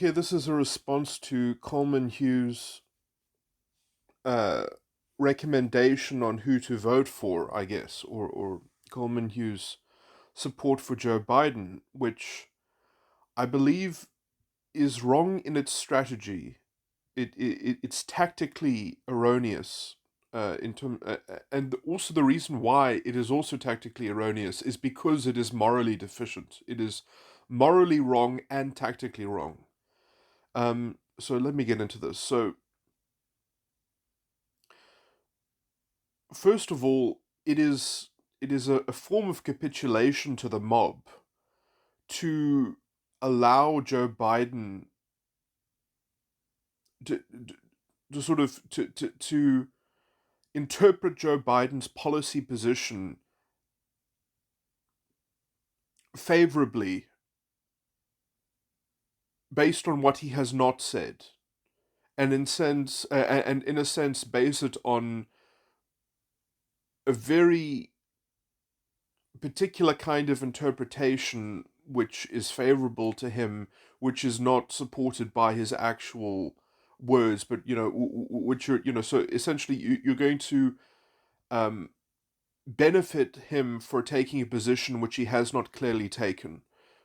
Okay, this is a response to Coleman Hughes' uh, recommendation on who to vote for, I guess, or Coleman Hughes' support for Joe Biden, which I believe is wrong in its strategy. It's tactically erroneous. And also the reason why it is also tactically erroneous is because it is morally deficient. It is morally wrong and tactically wrong. So let me get into this. So first of all, it is a form of capitulation to the mob to allow Joe Biden to sort of to interpret Joe Biden's policy position favorably based on what he has not said, and in a sense base it on a very particular kind of interpretation which is favorable to him, which is not supported by his actual words, but which are so essentially you're going to um, benefit him for taking a position which he has not clearly taken,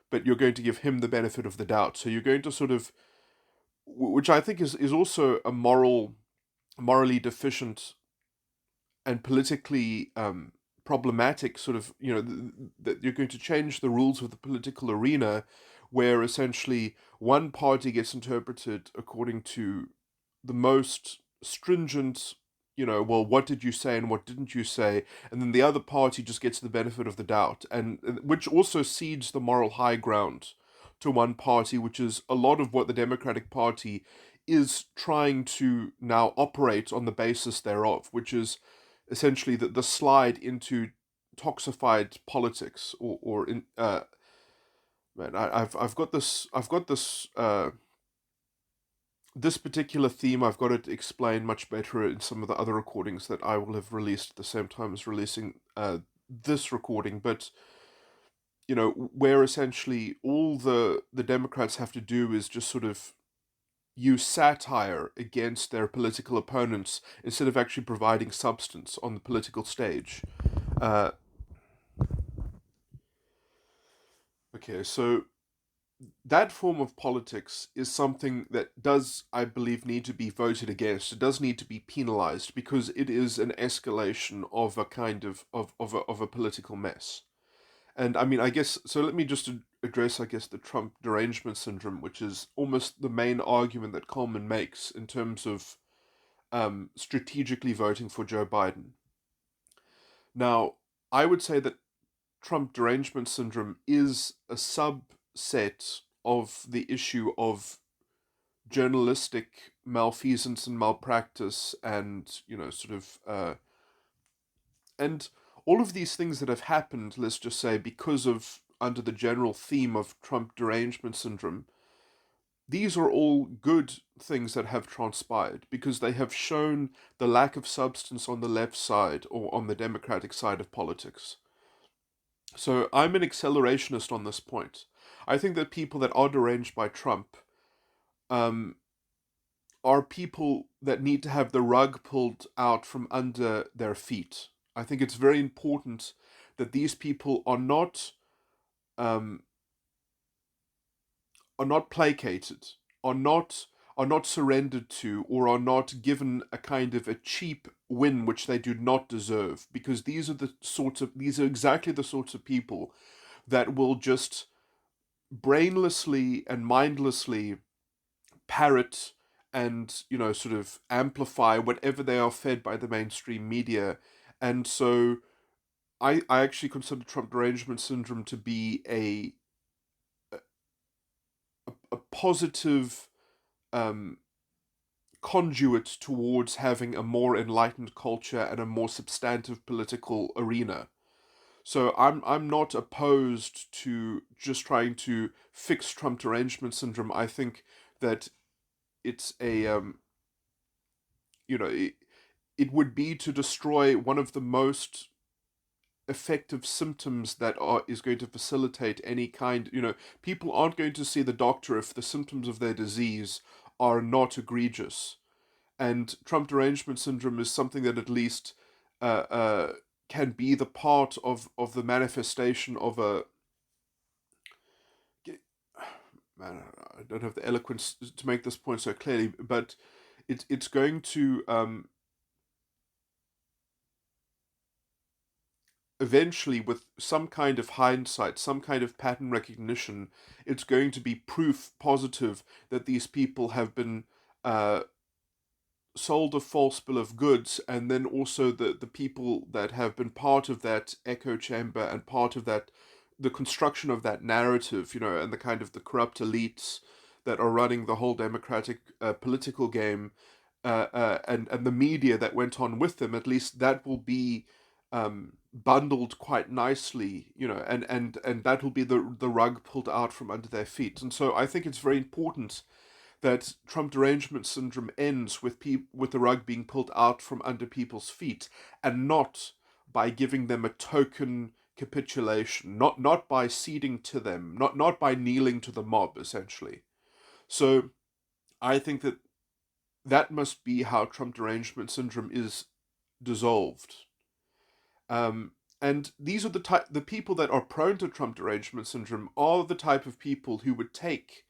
but you're going to give him the benefit of the doubt. So you're going to sort of, which I think is also a morally deficient and politically problematic sort of, that you're going to change the rules of the political arena where essentially one party gets interpreted according to the most stringent, well, what did you say and what didn't you say? And then the other party just gets the benefit of the doubt, and which also cedes the moral high ground to one party, which is a lot of what the Democratic Party is trying to now operate on the basis thereof, which is essentially the slide into toxified politics or in man I've got this particular theme. I've got it explained much better in some of the other recordings that I will have released at the same time as releasing this recording, but where essentially all the Democrats have to do is just sort of use satire against their political opponents instead of actually providing substance on the political stage. Uh, okay, so that form of politics is something that does, I believe, need to be voted against. It does need to be penalized because it is an escalation of a kind of a political mess. And I mean, I guess so. Let me just address, I guess, the Trump derangement syndrome, which is almost the main argument that Coleman makes in terms of strategically voting for Joe Biden. Now, I would say that Trump derangement syndrome is a subset of the issue of journalistic malfeasance and malpractice, and and all of these things that have happened, let's just say, because of under the general theme of Trump derangement syndrome. These are all good things that have transpired because they have shown the lack of substance on the left side or on the Democratic side of politics. So I'm an accelerationist on this point. I think that people that are deranged by Trump um, are people that need to have the rug pulled out from under their feet. I think it's very important that these people um, are not placated, are not are not surrendered to, or are not given a kind of a cheap win which they do not deserve, because these are exactly the sorts of people that will just brainlessly and mindlessly parrot and sort of amplify whatever they are fed by the mainstream media. And so I actually consider Trump derangement syndrome to be a positive um, conduit towards having a more enlightened culture and a more substantive political arena. So I'm not opposed to just trying to fix Trump derangement syndrome. I think that it's a you know it, it would be to destroy one of the most effective symptoms that are is going to facilitate any kind, people aren't going to see the doctor if the symptoms of their disease are not egregious. And Trump derangement syndrome is something that at least uh, uh, can be the part of the manifestation of a, man, I don't have the eloquence to make this point so clearly, but it's going to eventually, with some kind of hindsight, some kind of pattern recognition, it's going to be proof positive that these people have been uh, sold a false bill of goods, and then also the people that have been part of that echo chamber and part of that, the construction of that narrative, and the kind of the corrupt elites that are running the whole democratic political game, and the media that went on with them, at least that will be bundled quite nicely, and that will be the rug pulled out from under their feet. And so I think it's very important that Trump derangement syndrome ends with the rug being pulled out from under people's feet, and not by giving them a token capitulation, not by ceding to them, not by kneeling to the mob, essentially. So I think that that must be how Trump derangement syndrome is dissolved. Um, and these are the people that are prone to Trump derangement syndrome are the type of people who would take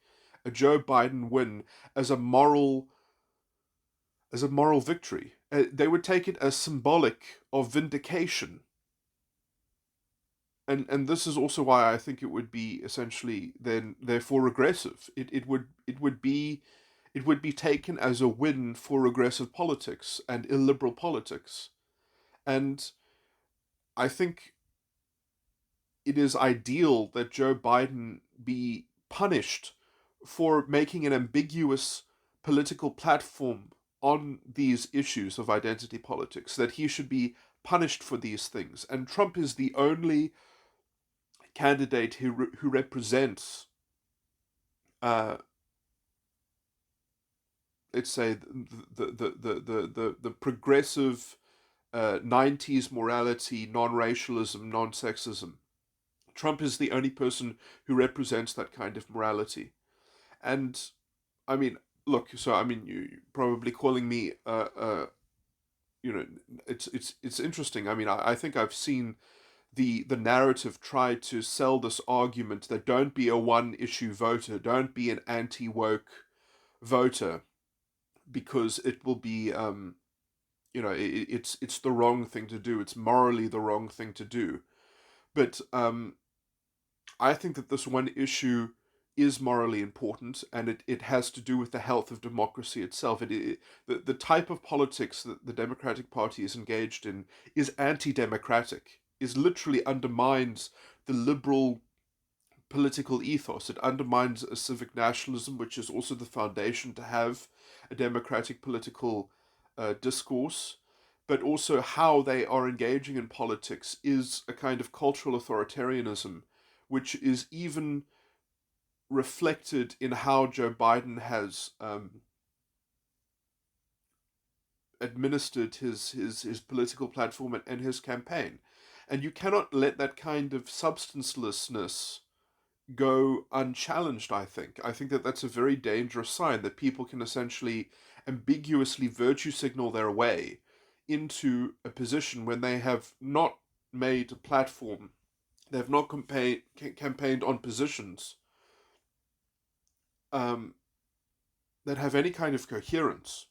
a Joe Biden win as a moral victory. They would take it as symbolic of vindication. And this is also why I think it would be essentially then therefore regressive. It would be taken as a win for regressive politics and illiberal politics. And I think it is ideal that Joe Biden be punished for making an ambiguous political platform on these issues of identity politics, that he should be punished for these things. And Trump is the only candidate who represents, uh, let's say, the progressive 90s morality, non racialism, non sexism. Trump is the only person who represents that kind of morality. And I mean, look, so I mean, you probably calling me, you know, it's interesting. I mean, I think I've seen the narrative try to sell this argument that don't be a one issue voter, don't be an anti woke voter, because it will be, it's the wrong thing to do. It's morally the wrong thing to do. But I think that this one issue is morally important, and it has to do with the health of democracy itself. The type of politics that the Democratic Party is engaged in is anti-democratic, is literally undermines the liberal political ethos. It undermines a civic nationalism, which is also the foundation to have a democratic political discourse. But also, how they are engaging in politics is a kind of cultural authoritarianism, which is even reflected in how Joe Biden has administered his political platform and his campaign. And you cannot let that kind of substancelessness go unchallenged, I think. I think that that's a very dangerous sign that people can essentially ambiguously virtue signal their way into a position when they have not made a platform, they have not campaigned on positions um, that have any kind of coherence.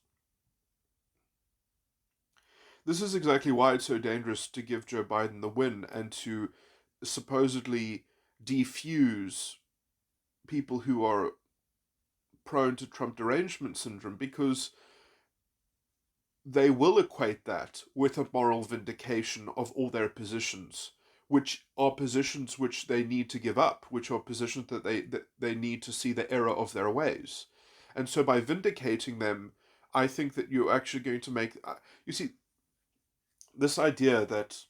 This is exactly why it's so dangerous to give Joe Biden the win and to supposedly defuse people who are prone to Trump derangement syndrome, because they will equate that with a moral vindication of all their positions, which are positions which they need to give up, which are positions that they need to see the error of their ways. And so by vindicating them, I think that you're actually going to make, you see, this idea that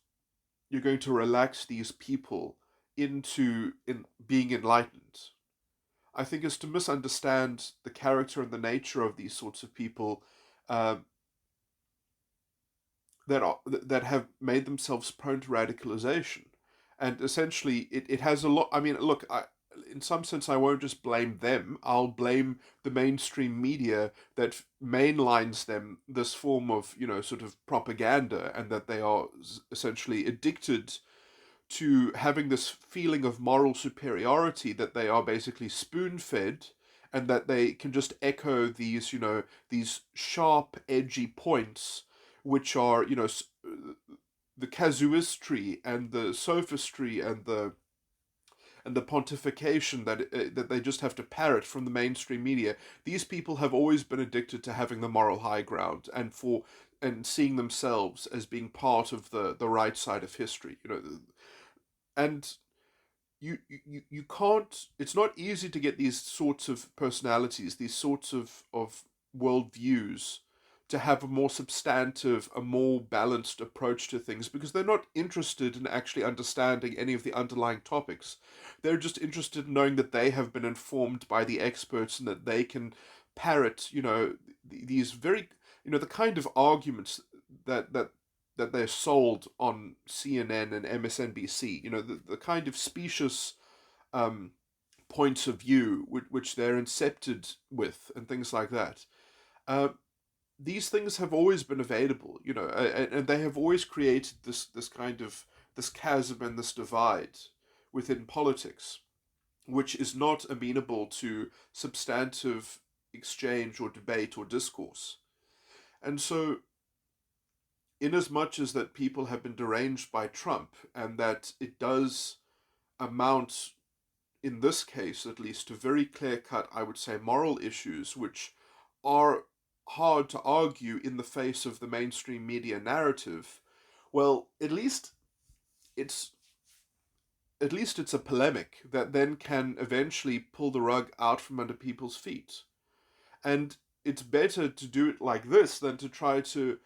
you're going to relax these people into in being enlightened, I think is to misunderstand the character and the nature of these sorts of people, um, that have made themselves prone to radicalization, and essentially it has a lot. I mean, look, in some sense, I won't just blame them. I'll blame the mainstream media that mainlines them this form of sort of propaganda, and that they are essentially addicted to having this feeling of moral superiority, that they are basically spoon fed, and that they can just echo these these sharp edgy points, which are the casuistry and the sophistry and the pontification that they just have to parrot from the mainstream media. These people have always been addicted to having the moral high ground, and seeing themselves as being part of the right side of history. And you can't. It's not easy to get these sorts of personalities, these sorts of worldviews, to have a more substantive, a more balanced approach to things, because they're not interested in actually understanding any of the underlying topics. They're just interested in knowing that they have been informed by the experts, and that they can parrot these very the kind of arguments that they're sold on CNN and MSNBC. The kind of specious um, points of view which they're incepted with, and things like that. Uh, these things have always been available, and they have always created this kind of this chasm and this divide within politics, which is not amenable to substantive exchange or debate or discourse. And so, in as much as that people have been deranged by Trump, and that it does amount, in this case at least, to very clear cut, I would say, moral issues, which are hard to argue in the face of the mainstream media narrative, well, it's at least it's a polemic that then can eventually pull the rug out from under people's feet. And it's better to do it like this than to try to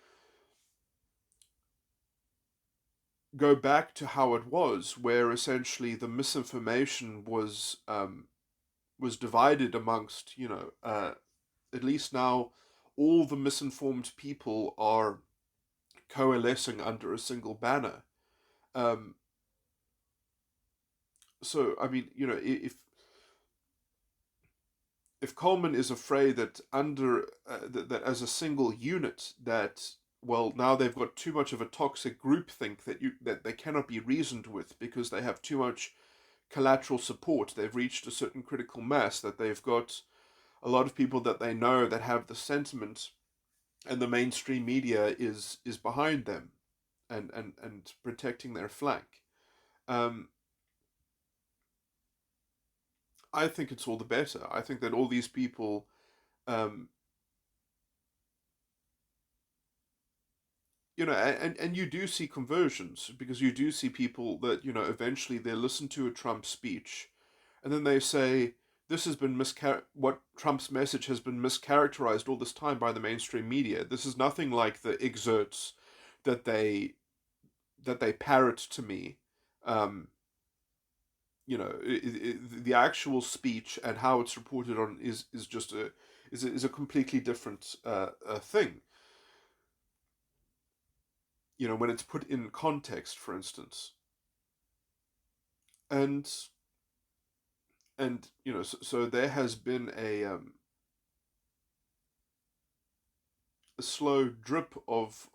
go back to how it was, where essentially the misinformation was divided amongst at least now all the misinformed people are coalescing under a single banner. Um, so I mean, if Coleman is afraid that under that as a single unit, that well, now they've got too much of a toxic groupthink that they cannot be reasoned with, because they have too much collateral support. They've reached a certain critical mass, that they've got a lot of people that they know that have the sentiment, and the mainstream media is behind them, and protecting their flank. Um, I think it's all the better. I think that all these people, um, and you do see conversions, because you do see people that eventually they listen to a Trump speech, and then they say, this has been what Trump's message has been mischaracterized all this time by the mainstream media. This is nothing like the excerpts that they parrot to me. Um, the actual speech and how it's reported on is just is a completely different thing. When it's put in context, for instance, and so there has been a slow drip of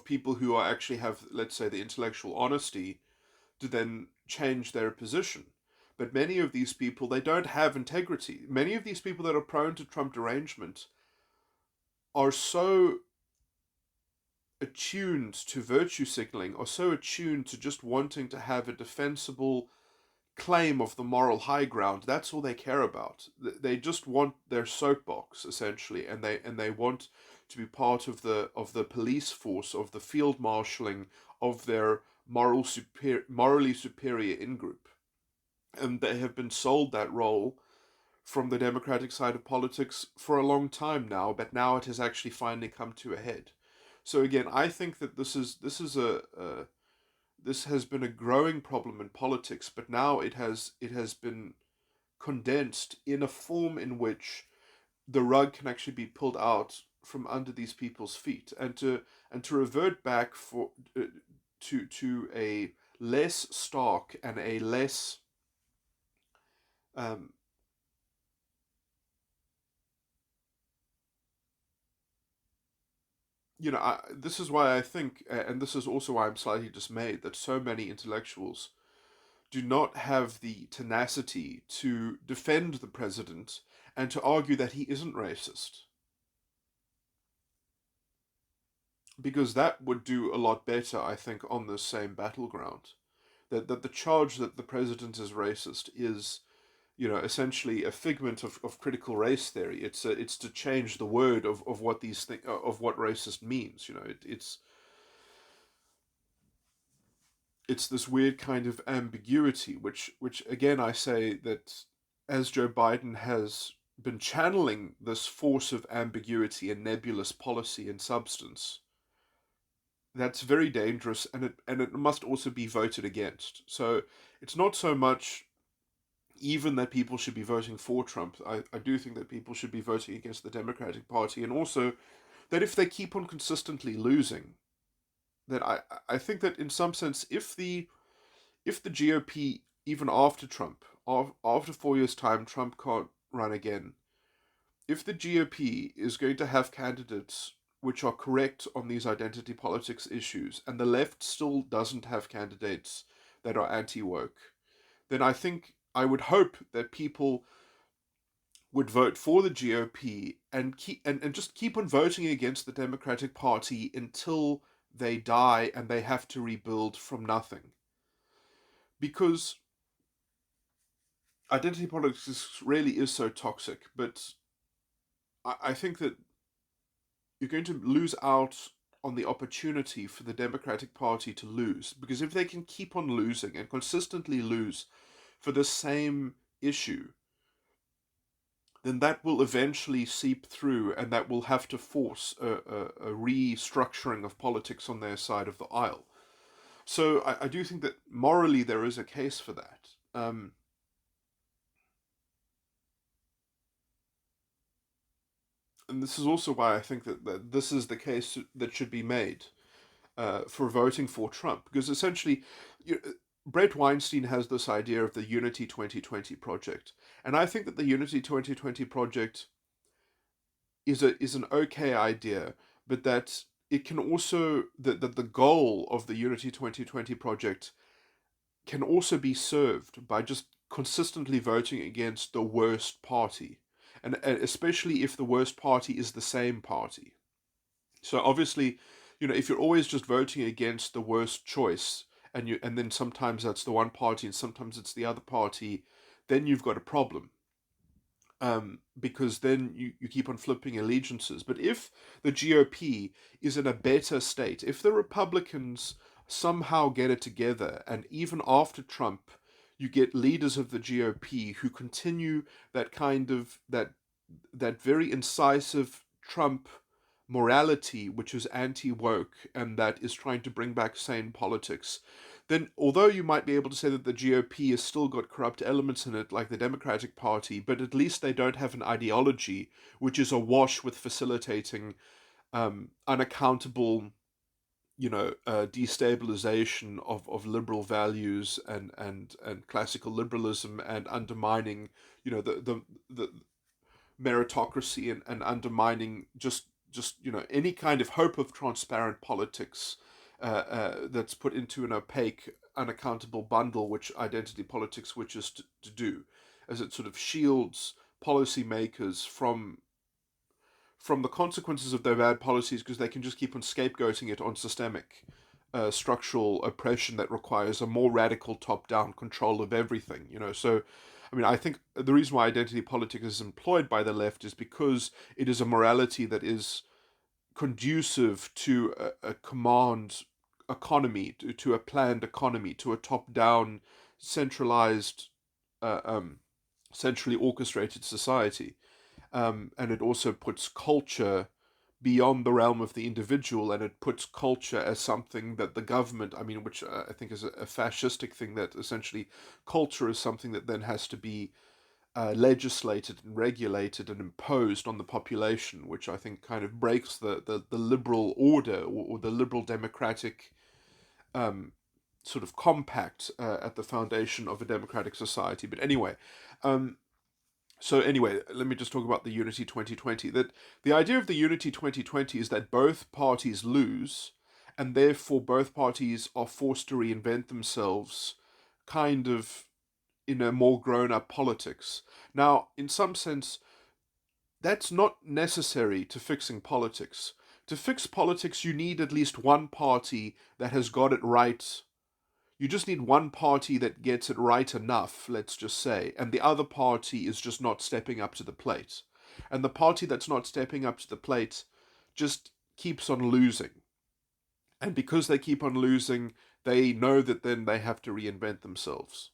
people who are actually have, let's say, the intellectual honesty to then change their position. But many of these people, they don't have integrity. Many of these people that are prone to Trump derangement are so attuned to virtue signaling, or so attuned to just wanting to have a defensible claim of the moral high ground. That's all they care about. They just want their soapbox, essentially, and they want to be part of the police force, of the field marshalling of their morally superior in group. And they have been sold that role from the Democratic side of politics for a long time now, but now it has actually finally come to a head. So again, I think that this has been a growing problem in politics, but now it has been condensed in a form in which the rug can actually be pulled out from under these people's feet, and to revert back to a less stark and a less um, this is why I think, and this is also why I'm slightly dismayed that so many intellectuals do not have the tenacity to defend the president and to argue that he isn't racist, because that would do a lot better, I think, on this same battleground. That the charge that the president is racist is, essentially a figment of critical race theory. It's to change the word of what of what racist means. It's this weird kind of ambiguity, which again I say that as Joe Biden has been channeling this force of ambiguity and nebulous policy and substance, that's very dangerous, and it must also be voted against. So it's not so much even that people should be voting for Trump. I do think that people should be voting against the Democratic Party, and also that if they keep on consistently losing, that I think that in some sense, if the GOP, even after Trump, after 4 years' time, Trump can't run again, if the GOP is going to have candidates which are correct on these identity politics issues, and the left still doesn't have candidates that are anti woke, then I think I would hope that people would vote for the GOP and and just keep on voting against the Democratic Party until they die and they have to rebuild from nothing. Because identity politics really is so toxic, but I think that you're going to lose out on the opportunity for the Democratic Party to lose. Because if they can keep on losing and consistently lose for the same issue, then that will eventually seep through, and that will have to force a restructuring of politics on their side of the aisle. So I do think that morally there is a case for that. And this is also why I think that this is the case that should be made for voting for Trump, because essentially, you, Brett Weinstein has this idea of the Unity 2020 project, and I think that the Unity 2020 project is an okay idea, but that it can also that the goal of the Unity 2020 project can also be served by just consistently voting against the worst party, and especially if the worst party is the same party. So obviously, if you're always just voting against the worst choice, and then sometimes that's the one party and sometimes it's the other party, then you've got a problem. Because then you keep on flipping allegiances. But if the GOP is in a better state, if the Republicans somehow get it together, and even after Trump, you get leaders of the GOP who continue that kind of that very incisive Trump morality, which is anti woke and that is trying to bring back sane politics, then although you might be able to say that the GOP has still got corrupt elements in it, like the Democratic Party, but at least they don't have an ideology which is awash with facilitating unaccountable, destabilization of liberal values and classical liberalism, and undermining, the meritocracy, and undermining just any kind of hope of transparent politics that's put into an opaque, unaccountable bundle, which identity politics wishes to do, as it sort of shields policymakers from the consequences of their bad policies, because they can just keep on scapegoating it on systemic structural oppression that requires a more radical top-down control of everything. So I mean, I think the reason why identity politics is employed by the left is because it is a morality that is conducive to a command economy, to a planned economy, to a top-down, centralized, uh, um, centrally orchestrated society. And it also puts culture beyond the realm of the individual, and it puts culture as something that the government, I mean, which I think is a fascistic thing, that essentially culture is something that then has to be legislated and regulated and imposed on the population, which I think kind of breaks the liberal order, or the liberal democratic um, sort of compact at the foundation of a democratic society. But anyway, um, let me just talk about the Unity 2020. That the idea of the Unity 2020 is that both parties lose, and therefore both parties are forced to reinvent themselves, kind of in a more grown-up politics. Now, in some sense, that's not necessary to fixing politics. To fix politics, you need at least one party that has got it right. You just need one party that gets it right enough, let's just say, and the other party is just not stepping up to the plate. And the party that's not stepping up to the plate just keeps on losing. And because they keep on losing, they know that then they have to reinvent themselves.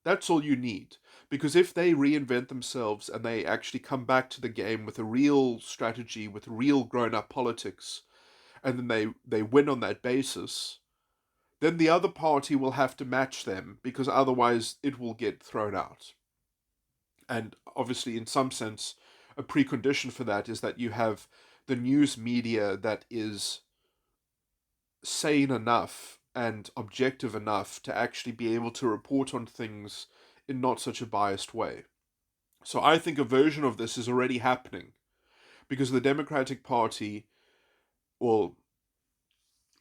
That's all you need. Because if they reinvent themselves and they actually come back to the game with a real strategy, with real grown up politics, and then they win on that basis, then the other party will have to match them, because otherwise it will get thrown out. And obviously, in some sense, a precondition for that is that you have the news media that is sane enough and objective enough to actually be able to report on things in not such a biased way. So I think a version of this is already happening, because the Democratic Party, well,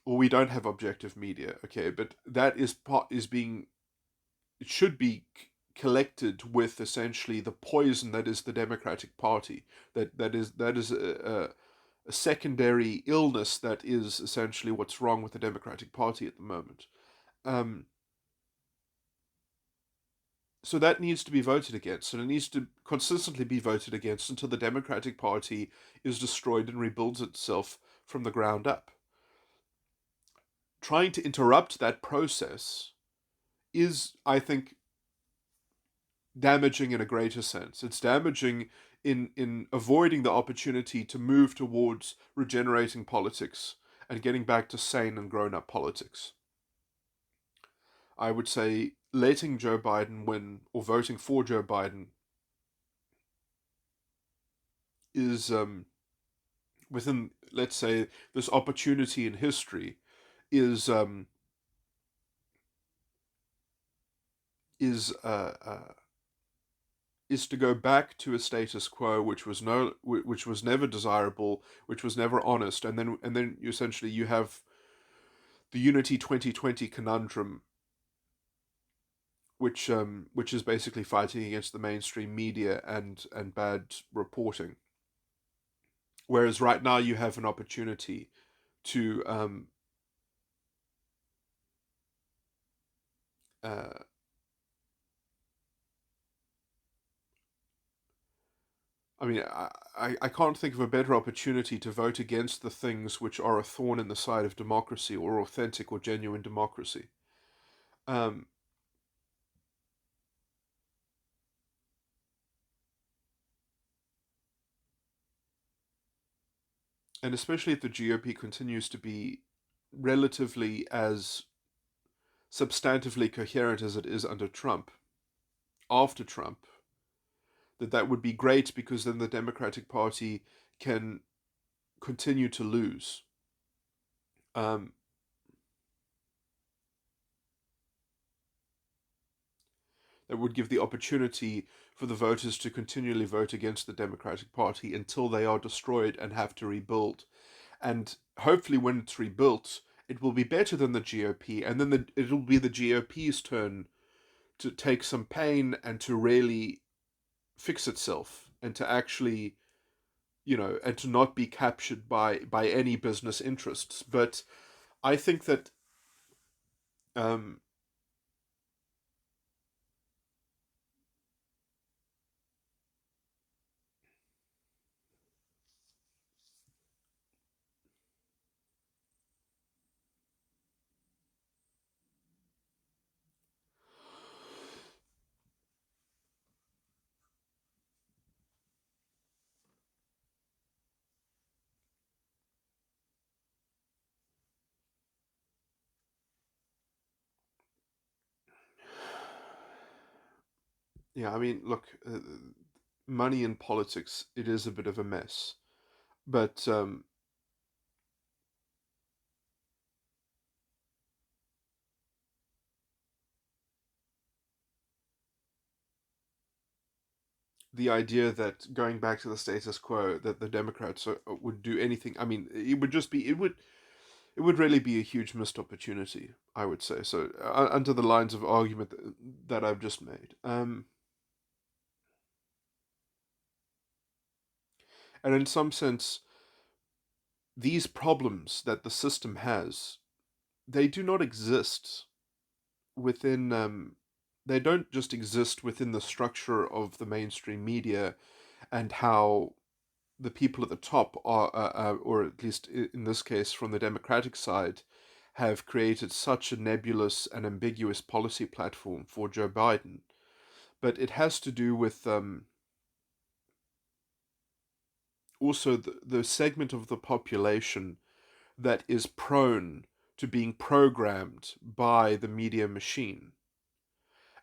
we don't have objective media, okay, but that is being, it should be collected with essentially the poison that is the Democratic Party. That is a secondary illness that is essentially what's wrong with the Democratic Party at the moment. Um, so that needs to be voted against, and it needs to consistently be voted against until the Democratic Party is destroyed and rebuilds itself from the ground up. Trying to interrupt that process is, I think, damaging in a greater sense. It's damaging in avoiding the opportunity to move towards regenerating politics and getting back to sane and grown up politics. I would say letting Joe Biden win, or voting for Joe Biden, is within, let's say, this opportunity in history, is is uh, uh, is to go back to a status quo which was never desirable, which was never honest, and then essentially you have the Unity 2020 conundrum, which is basically fighting against the mainstream media and bad reporting. Whereas right now you have an opportunity to uh, I mean, I can't think of a better opportunity to vote against the things which are a thorn in the side of democracy, or authentic or genuine democracy. Um, and especially if the GOP continues to be relatively as substantively coherent as it is under Trump, after Trump, that would be great, because then the Democratic Party can continue to lose. Um, that would give the opportunity for the voters to continually vote against the Democratic Party until they are destroyed and have to rebuild. And hopefully, when it's rebuilt, it will be better than the GOP, and then it'll be the GOP's turn to take some pain and to really fix itself, and to actually, and to not be captured by any business interests. But I think that um, Yeah, I mean, look, money in politics, it is a bit of a mess. But the idea that going back to the status quo, that the Democrats would do anything, I mean, it would just be, it would really be a huge missed opportunity, I would say. So, under the lines of argument that I've just made. And in some sense, these problems that the system has, they do not exist within they don't just exist within the structure of the mainstream media and how the people at the top are or at least in this case from the democratic side have created such a nebulous and ambiguous policy platform for Joe Biden, but it has to do with also the segment of the population that is prone to being programmed by the media machine.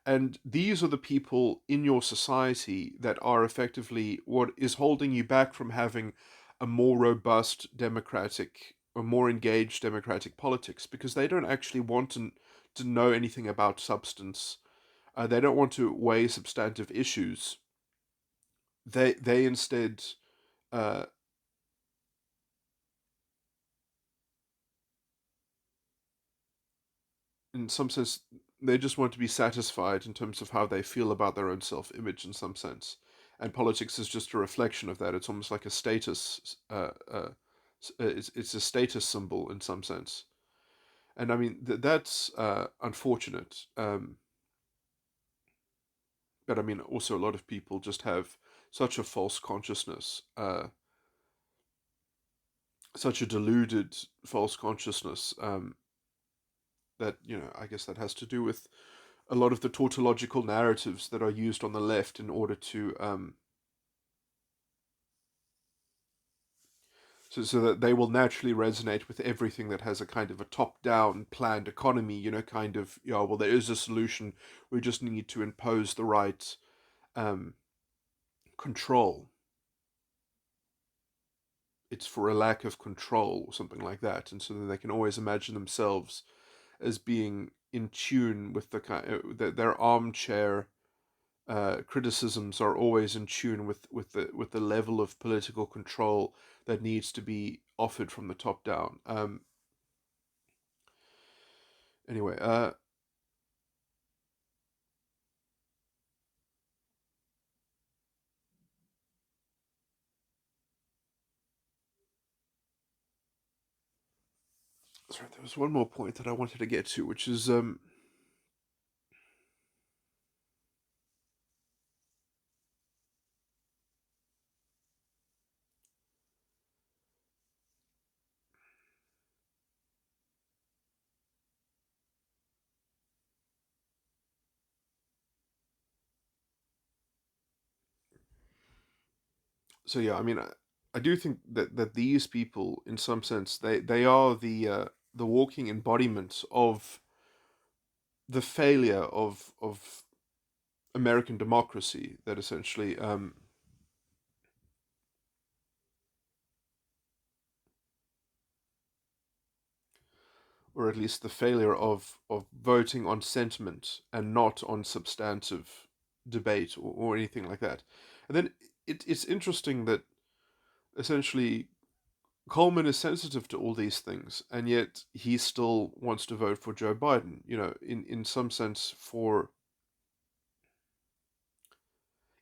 And these are the people in your society that are effectively what is holding you back from having a more robust democratic or more engaged democratic politics because they don't actually want to know anything about substance. They don't want to weigh substantive issues. They instead, uh, in some sense, they just want to be satisfied in terms of how they feel about their own self image in some sense. And politics is just a reflection of that. It's almost like a status. It's a status symbol in some sense. And I mean that's unfortunate. But I mean also a lot of people just have such a false consciousness, such a deluded false consciousness, that I guess that has to do with a lot of the tautological narratives that are used on the left in order to so that they will naturally resonate with everything that has a kind of a top-down planned economy, kind of, well, there is a solution. We just need to impose the right um, control. It's for a lack of control or something like that, and so that they can always imagine themselves as being in tune with the kind their armchair criticisms are always in tune with the level of political control that needs to be offered from the top down. Anyway, sorry, there was one more point that I wanted to get to, which is so yeah. I mean, I do think that these people, in some sense, they are the walking embodiment of the failure of American democracy. That essentially, or at least the failure of voting on sentiment and not on substantive debate or anything like that. And then it's interesting that essentially Coleman is sensitive to all these things, and yet he still wants to vote for Joe Biden. In some sense, for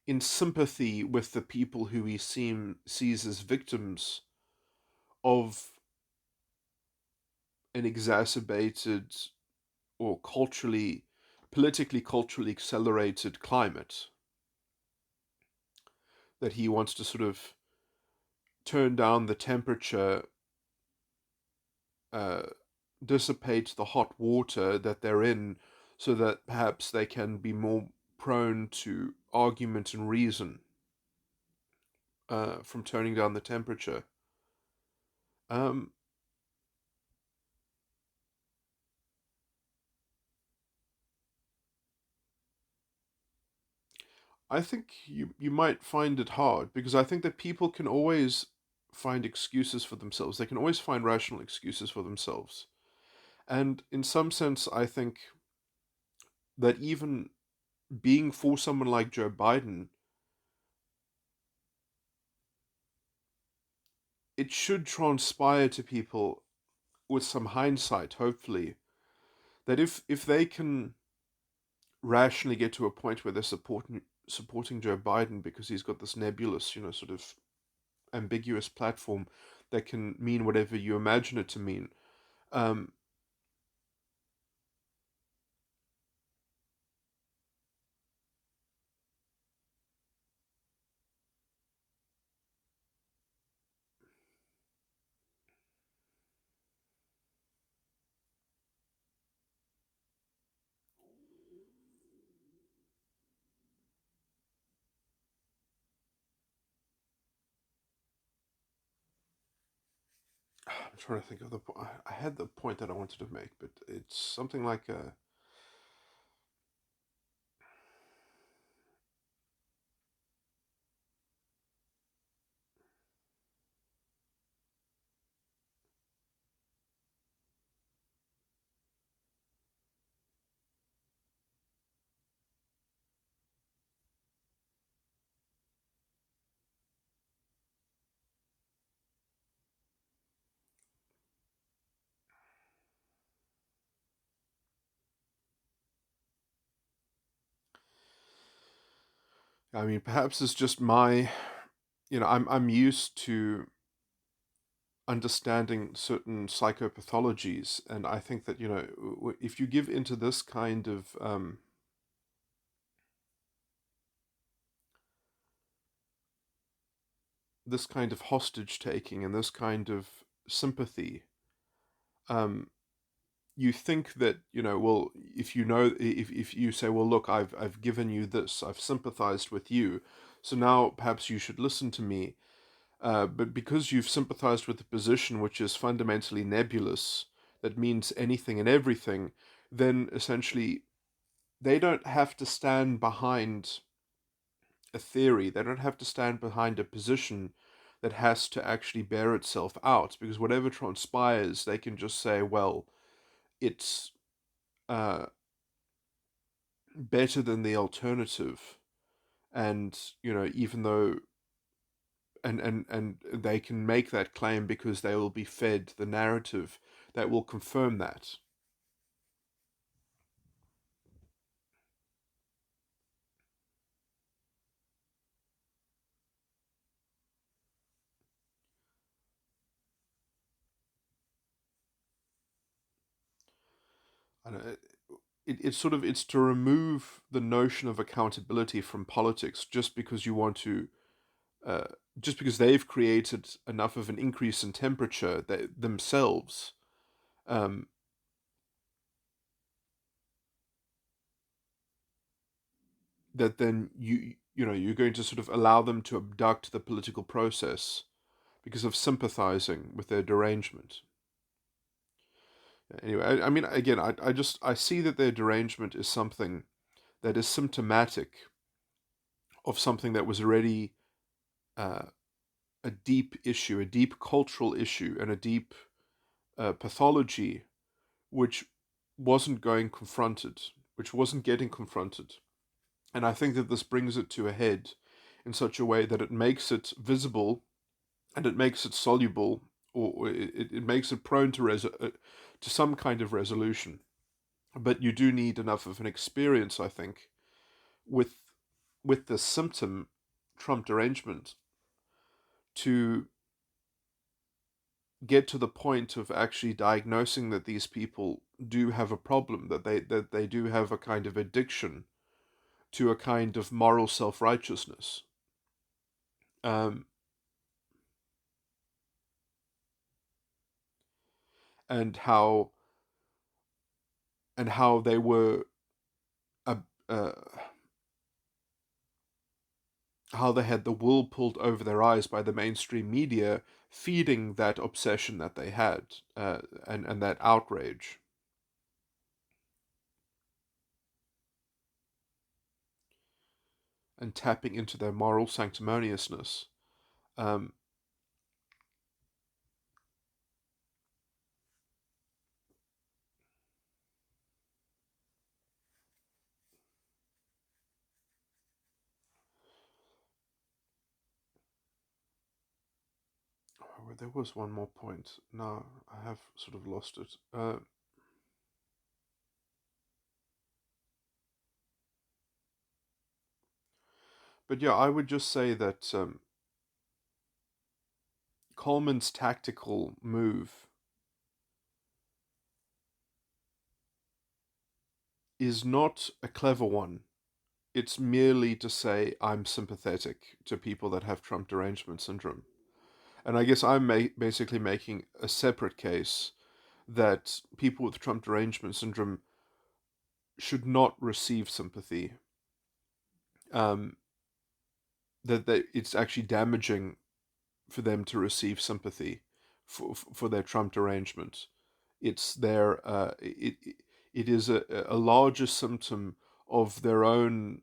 in sympathy with the people who he sees as victims of an exacerbated or politically culturally accelerated climate that he wants to sort of turn down the temperature, uh, dissipate the hot water that they're in, so that perhaps they can be more prone to argument and reason from turning down the temperature. Um, I think you might find it hard because I think that people can always find excuses for themselves. They can always find rational excuses for themselves. And in some sense, I think that even being for someone like Joe Biden, it should transpire to people with some hindsight, hopefully, that if they can rationally get to a point where they're supporting Joe Biden because he's got this nebulous, sort of ambiguous platform that can mean whatever you imagine it to mean. Um, I'm trying to think of the point. I had the point that I wanted to make, but it's something like I mean, perhaps it's just my, I'm used to understanding certain psychopathologies, and I think that if you give into this kind of hostage taking and this kind of sympathy, um, you think that well, if you say, well, look, I've given you this, I've sympathized with you, so now perhaps you should listen to me. But because you've sympathized with a position which is fundamentally nebulous, that means anything and everything, then essentially they don't have to stand behind a theory. They don't have to stand behind a position that has to actually bear itself out, because whatever transpires, they can just say, well, it's uh, better than the alternative. And, even though, and they can make that claim because they will be fed the narrative that will confirm that. I don't, it's sort of, it's to remove the notion of accountability from politics just because you want to uh, just because they've created enough of an increase in temperature that themselves, um, that then you're going to sort of allow them to abduct the political process because of sympathizing with their derangement. Anyway, I mean, again, I see that their derangement is something that is symptomatic of something that was already uh, a deep issue, a deep cultural issue, and a deep pathology which wasn't going confronted, which wasn't getting confronted. And I think that this brings it to a head in such a way that it makes it visible and it makes it soluble, or it makes it prone to some kind of resolution. But you do need enough of an experience, I think, with the symptom Trump derangement to get to the point of actually diagnosing that these people do have a problem, that they do have a kind of addiction to a kind of moral self-righteousness. Um, and how they were uh, uh, how they had the wool pulled over their eyes by the mainstream media, feeding that obsession that they had, and that outrage. and tapping into their moral sanctimoniousness. Um, there was one more point. No, I have sort of lost it. But yeah, I would just say that Coleman's tactical move is not a clever one. It's merely to say I'm sympathetic to people that have Trump derangement syndrome. And I guess I'm basically making a separate case that people with Trump derangement syndrome should not receive sympathy. Um, it's actually damaging for them to receive sympathy for their Trump derangement. It's their it is a larger symptom of their own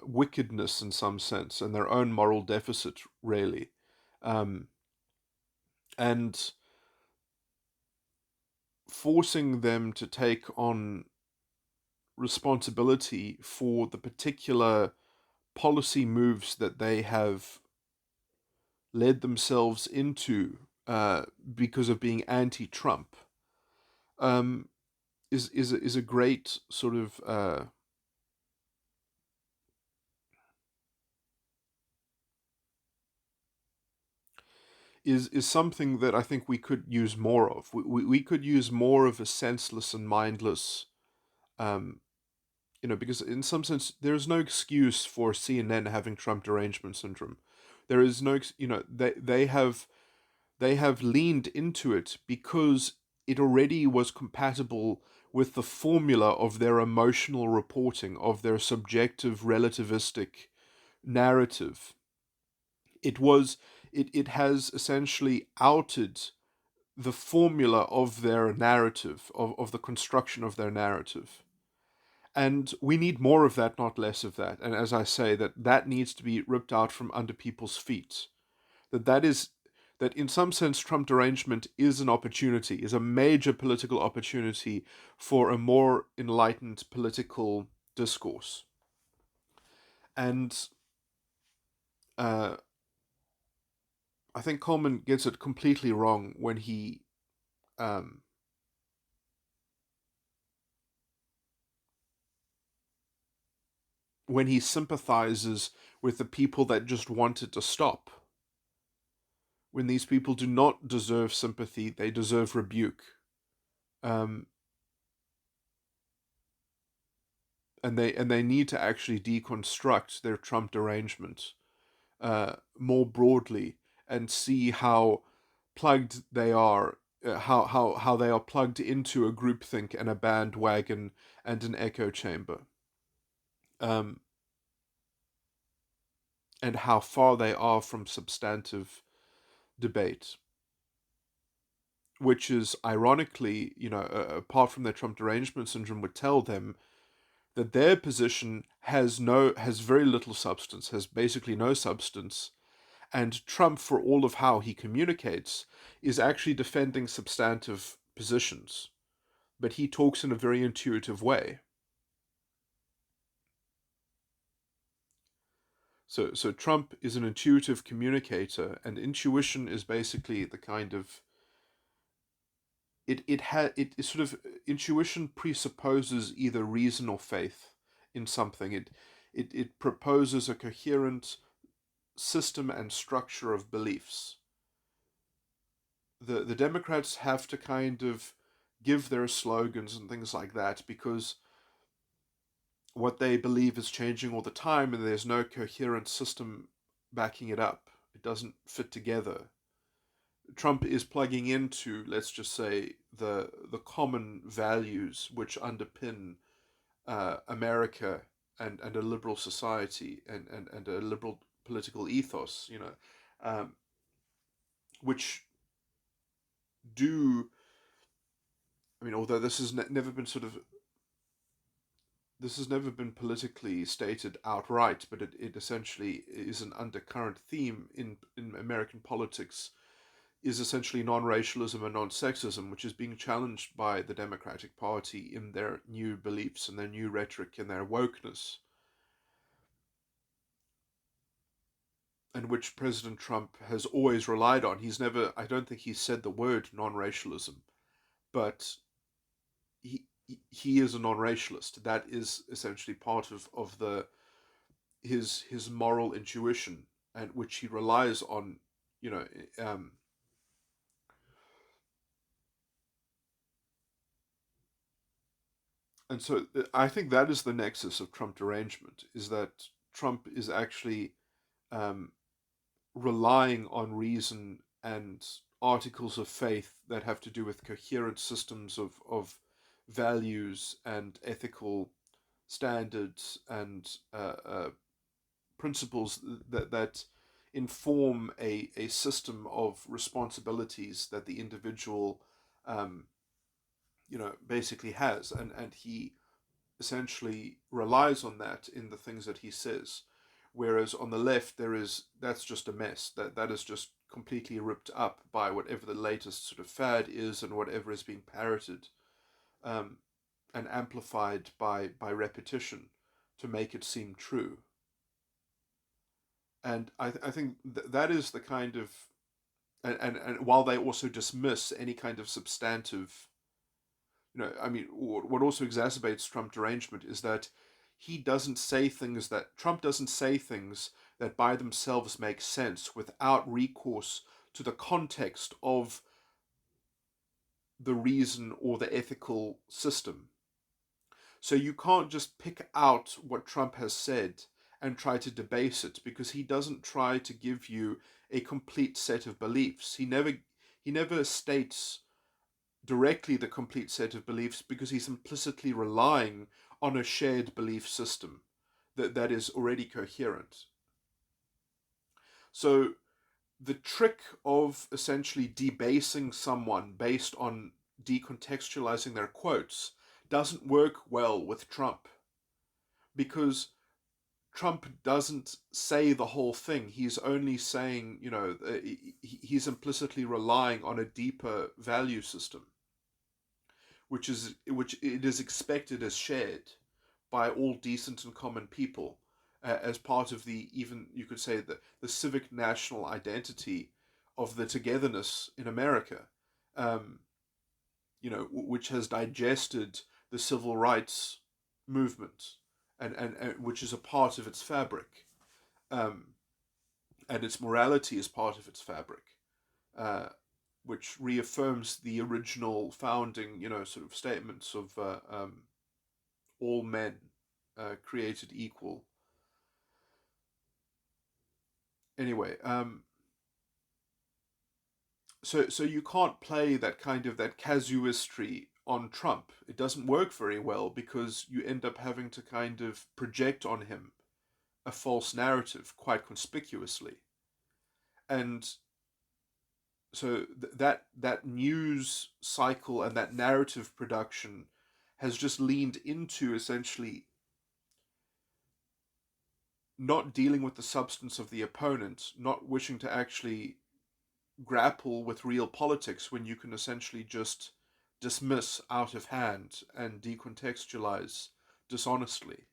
wickedness in some sense and their own moral deficit, really. Um, and forcing them to take on responsibility for the particular policy moves that they have led themselves into because of being anti-Trump um, is a great sort of is something that I think we could use more of. We could use more of a senseless and mindless, um, because in some sense there is no excuse for CNN having Trump derangement syndrome. There is no, they have leaned into it because it already was compatible with the formula of their emotional reporting, of their subjective relativistic narrative. It was it has essentially outed the formula of their narrative, of the construction of their narrative. And we need more of that, not less of that. And as I say, that needs to be ripped out from under people's feet. That is that in some sense Trump derangement is an opportunity, is a major political opportunity for a more enlightened political discourse. And uh, I think Coleman gets it completely wrong um, when he sympathizes with the people that just want it to stop. When these people do not deserve sympathy, they deserve rebuke. Um, and they need to actually deconstruct their Trump derangement more broadly and see how plugged they are, how they are plugged into a groupthink and a bandwagon and an echo chamber, um, and how far they are from substantive debate. Which is ironically, apart from their Trump derangement syndrome, would tell them that their position has very little substance, has basically no substance, and Trump, for all of how he communicates, is actually defending substantive positions, but he talks in a very intuitive way. So Trump is an intuitive communicator, and intuition is basically the kind of it sort of intuition presupposes either reason or faith in something. It proposes a coherent system and structure of beliefs. The Democrats have to kind of give their slogans and things like that because what they believe is changing all the time and there's no coherent system backing it up. It doesn't fit together. Trump is plugging into, let's just say, the common values which underpin America and a liberal society and a liberal political ethos, which do, I mean, although this has never been sort of this has never been politically stated outright, but it essentially is an undercurrent theme in American politics, is essentially non-racialism and non-sexism, which is being challenged by the Democratic Party in their new beliefs and their new rhetoric and their wokeness, and which President Trump has always relied on. He's never, I don't think he's said the word non-racialism, but he is a non-racialist. That is essentially part of the his moral intuition, and which he relies on, you know, um, and so I think that is the nexus of Trump derangement, is that Trump is actually um, relying on reason and articles of faith that have to do with coherent systems of values and ethical standards and principles that inform a system of responsibilities that the individual um, basically has, and he essentially relies on that in the things that he says. Whereas on the left, that's just a mess. That is just completely ripped up by whatever the latest sort of fad is and whatever is being parroted um, and amplified by repetition to make it seem true. And I think that is the kind of and while they also dismiss any kind of substantive, I mean, what also exacerbates Trump derangement is that Trump doesn't say things that by themselves make sense without recourse to the context of the reason or the ethical system. So you can't just pick out what Trump has said and try to debase it, because he doesn't try to give you a complete set of beliefs. He never states directly the complete set of beliefs, because he's implicitly relying on a shared belief system that is already coherent. So the trick of essentially debasing someone based on decontextualizing their quotes doesn't work well with Trump, because Trump doesn't say the whole thing. He's only saying, he's implicitly relying on a deeper value system, which it is expected as shared by all decent and common people, as part of the, even you could say, the civic national identity of the togetherness in America, um, which has digested the civil rights movement, and which is a part of its fabric, um, and its morality is part of its fabric, uh, which reaffirms the original founding, sort of statements of all men created equal. Anyway, so you can't play that casuistry on Trump. It doesn't work very well, because you end up having to kind of project on him a false narrative quite conspicuously, and so that news cycle and that narrative production has just leaned into essentially not dealing with the substance of the opponent, not wishing to actually grapple with real politics, when you can essentially just dismiss out of hand and decontextualize dishonestly,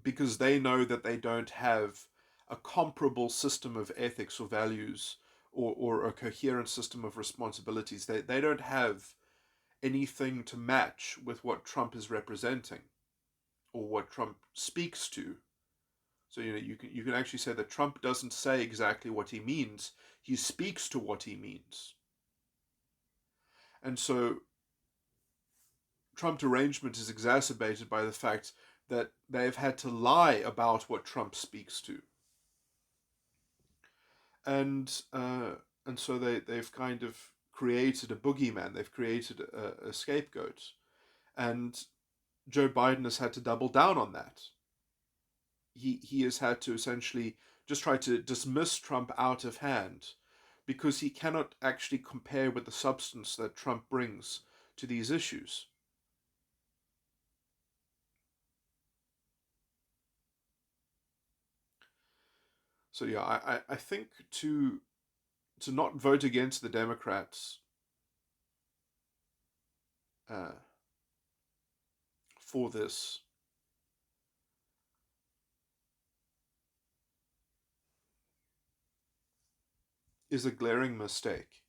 because they know that they don't have a comparable system of ethics or values, or a coherent system of responsibilities. They don't have anything to match with what Trump is representing or what Trump speaks to. So you can actually say that Trump doesn't say exactly what he means. He speaks to what he means. And so Trump derangement is exacerbated by the fact that they've had to lie about what Trump speaks to. And so they've kind of created a boogeyman. They've created a scapegoat. And Joe Biden has had to double down on that. He has had to essentially just try to dismiss Trump out of hand, because he cannot actually compare with the substance that Trump brings to these issues. So yeah, I think to not vote against the Democrats uh, for this is a glaring mistake.